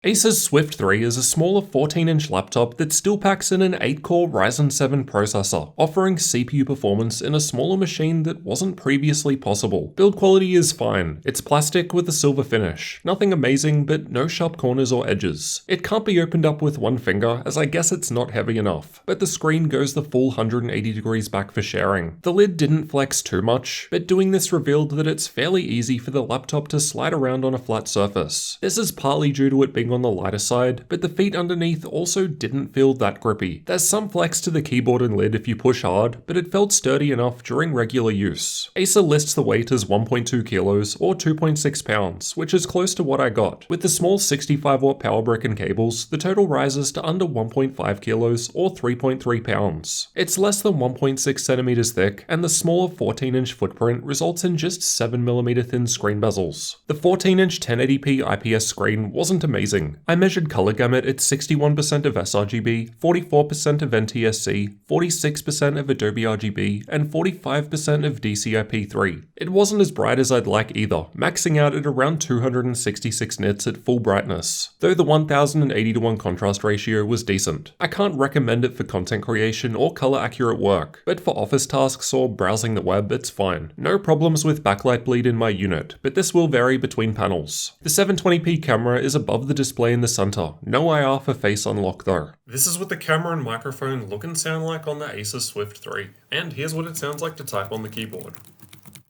Acer's Swift 3 is a smaller 14-inch laptop that still packs in an 8-core Ryzen 7 processor, offering CPU performance in a smaller machine that wasn't previously possible. Build quality is fine. It's plastic with a silver finish. Nothing amazing, but no sharp corners or edges. It can't be opened up with one finger, as I guess it's not heavy enough, but the screen goes the full 180 degrees back for sharing. The lid didn't flex too much, but doing this revealed that it's fairly easy for the laptop to slide around on a flat surface. This is partly due to it being on the lighter side, but the feet underneath also didn't feel that grippy. There's some flex to the keyboard and lid if you push hard, but it felt sturdy enough during regular use. Acer lists the weight as 1.2 kilos or 2.6 pounds, which is close to what I got. With the small 65-watt power brick and cables, the total rises to under 1.5 kilos or 3.3 pounds. It's less than 1.6 centimeters thick, and the smaller 14-inch footprint results in just 7mm thin screen bezels. The 14-inch 1080p IPS screen wasn't amazing. I measured color gamut at 61% of sRGB, 44% of NTSC, 46% of Adobe RGB, and 45% of DCI-P3. It wasn't as bright as I'd like either, maxing out at around 266 nits at full brightness, though the 1080:1 contrast ratio was decent. I can't recommend it for content creation or color accurate work, but for office tasks or browsing the web, it's fine. No problems with backlight bleed in my unit, but this will vary between panels. The 720p camera is above the display in the center. No IR for face unlock though. This is what the camera and microphone look and sound like on the Acer Swift 3, and here's what it sounds like to type on the keyboard.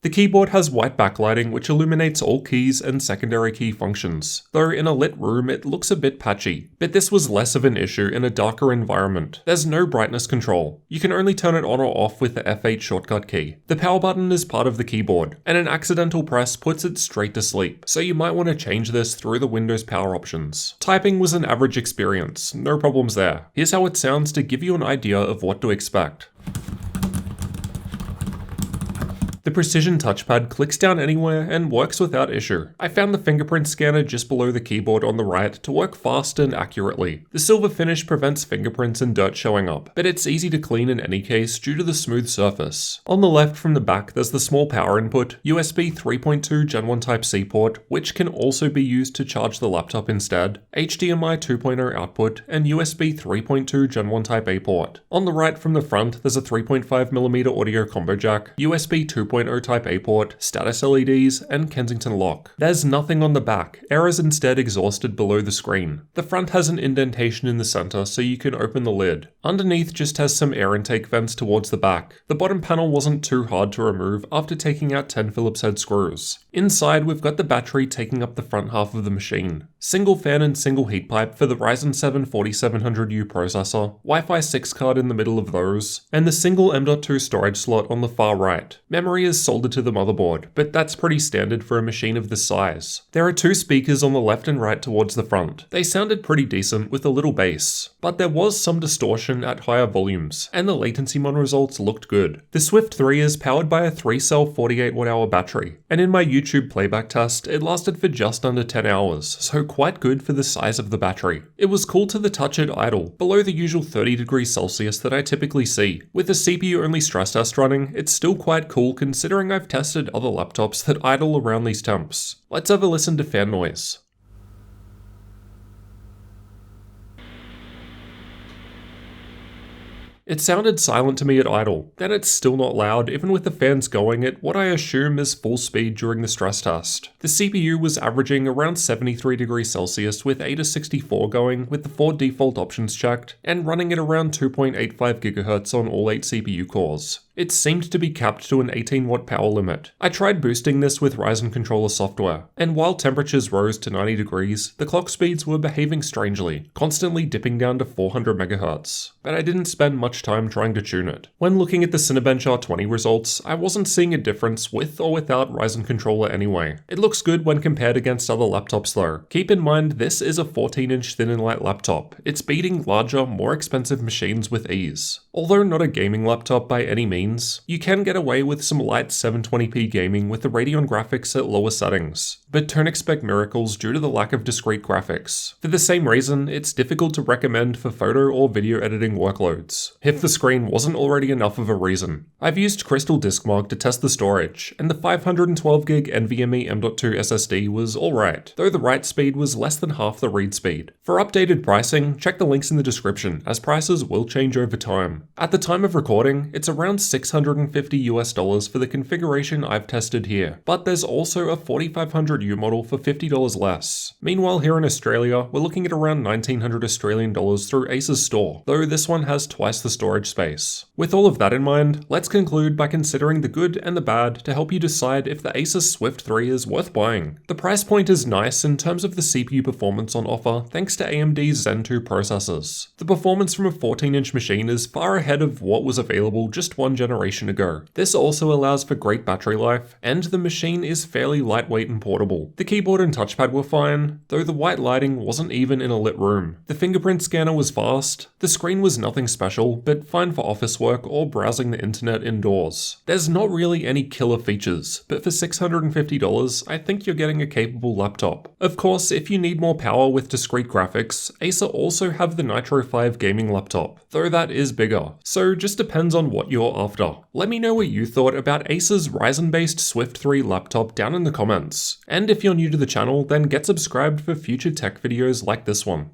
The keyboard has white backlighting which illuminates all keys and secondary key functions, though in a lit room it looks a bit patchy, but this was less of an issue in a darker environment. There's no brightness control. You can only turn it on or off with the F8 shortcut key. The power button is part of the keyboard, and an accidental press puts it straight to sleep, so you might want to change this through the Windows power options. Typing was an average experience, no problems there. Here's how it sounds to give you an idea of what to expect. The precision touchpad clicks down anywhere and works without issue. I found the fingerprint scanner just below the keyboard on the right to work fast and accurately. The silver finish prevents fingerprints and dirt showing up, but it's easy to clean in any case due to the smooth surface. On the left from the back there's the small power input, USB 3.2 Gen 1 Type-C port, which can also be used to charge the laptop instead, HDMI 2.0 output, and USB 3.2 Gen 1 Type-A port. On the right from the front there's a 3.5mm audio combo jack, USB 2.0 Type-A port, status LEDs, and Kensington lock. There's nothing on the back, air is instead exhausted below the screen. The front has an indentation in the center so you can open the lid. Underneath just has some air intake vents towards the back. The bottom panel wasn't too hard to remove after taking out 10 Phillips head screws. Inside we've got the battery taking up the front half of the machine. Single fan and single heat pipe for the Ryzen 7 4700U processor, Wi-Fi 6 card in the middle of those, and the single M.2 storage slot on the far right. Memory is soldered to the motherboard, but that's pretty standard for a machine of this size. There are two speakers on the left and right towards the front. They sounded pretty decent with a little bass, but there was some distortion at higher volumes, and the latency mon results looked good. The Swift 3 is powered by a 3-cell 48Wh battery, and in my YouTube playback test, it lasted for just under 10 hours, so quite good for the size of the battery. It was cool to the touch at idle, below the usual 30 degrees Celsius that I typically see. With the CPU-only stress test running, it's still quite cool considering I've tested other laptops that idle around these temps. Let's have a listen to fan noise. It sounded silent to me at idle, then it's still not loud even with the fans going at what I assume is full speed during the stress test. The CPU was averaging around 73 degrees Celsius with Ada64 going with the 4 default options checked, and running at around 2.85 GHz on all 8 CPU cores. It seemed to be capped to an 18-watt power limit. I tried boosting this with Ryzen controller software, and while temperatures rose to 90 degrees, the clock speeds were behaving strangely, constantly dipping down to 400 MHz. But I didn't spend much time trying to tune it. When looking at the Cinebench R20 results, I wasn't seeing a difference with or without Ryzen controller anyway. It looks good when compared against other laptops though. Keep in mind this is a 14-inch thin and light laptop. It's beating larger, more expensive machines with ease. Although not a gaming laptop by any means, machines, you can get away with some light 720p gaming with the Radeon graphics at lower settings, but don't expect miracles due to the lack of discrete graphics. For the same reason, it's difficult to recommend for photo or video editing workloads, if the screen wasn't already enough of a reason. I've used Crystal DiskMark to test the storage, and the 512GB NVMe M.2 SSD was alright, though the write speed was less than half the read speed. For updated pricing, check the links in the description, as prices will change over time. At the time of recording, it's around $650 for the configuration I've tested here, but there's also a 4500U model for $50 less. Meanwhile, here in Australia, we're looking at around 1900 Australian dollars through Acer's store, though this one has twice the storage space. With all of that in mind, let's conclude by considering the good and the bad to help you decide if the Acer Swift 3 is worth buying. The price point is nice in terms of the CPU performance on offer thanks to AMD's Zen 2 processors. The performance from a 14-inch machine is far ahead of what was available just one generation ago. This also allows for great battery life, and the machine is fairly lightweight and portable. The keyboard and touchpad were fine, though the white lighting wasn't even in a lit room. The fingerprint scanner was fast, the screen was nothing special, but fine for office work or browsing the internet indoors. There's not really any killer features, but for $650, I think you're getting a capable laptop. Of course, if you need more power with discrete graphics, Acer also have the Nitro 5 gaming laptop, though that is bigger, so just depends on what you're after. Let me know what you thought about Acer's Ryzen-based Swift 3 laptop down in the comments, and if you're new to the channel, then get subscribed for future tech videos like this one.